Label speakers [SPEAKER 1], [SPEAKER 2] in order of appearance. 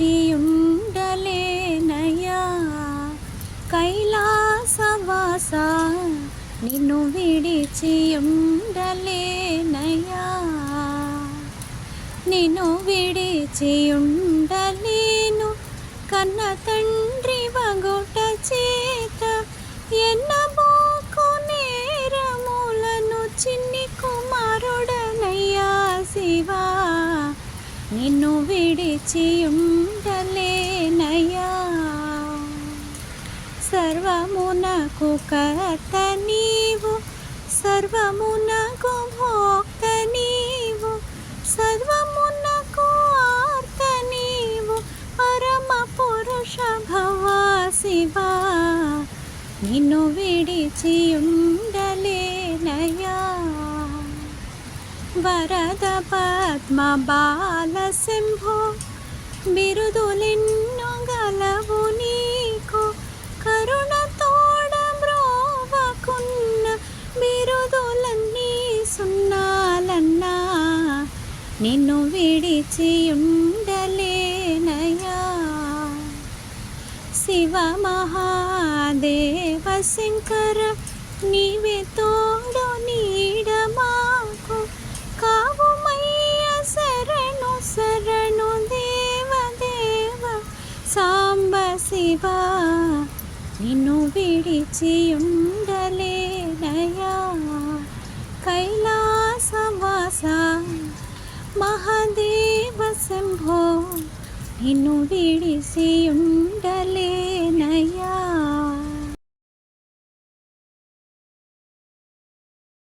[SPEAKER 1] విడిచియుండలేనయ్యా కైలాసవాస నిన్ను విడిచియుండలేనయ్యా నిన్ను విడిచియుండలేను కన్న తండ్రి వగుట చేత ఎన్నబోకు నేరములను చిన్ని కుమారుడనయ్యా శివా నిన్ను విడిచియుండలేనయ్యా సర్వమునకు కర్త నీవు సర్వమునకు భోక్త నీవు సర్వమునకు ఆర్త నీవు పరమ పురుష భవా శివా నిన్ను విడిచియుండలేనయ్యా వరద పద్మ బాల శంభో బిరుదులెన్నో గలవు నీకు కరుణతోడ బ్రోవకున్న బిరుదులన్నీ సున్నాలన్నా నిన్ను విడిచియుండలేనయ్యా శివ మహాదేవ శంకర నీవే తోడు నీడ మాకు కావుమయ్య శరణు శరణు దేవ దేవ సాంబ శివ నిన్ను విడిచియుండలేనయ్యా కైలాసవాస మహాదేవ శంభో నిన్ను విడిచియుండలేనయ్యా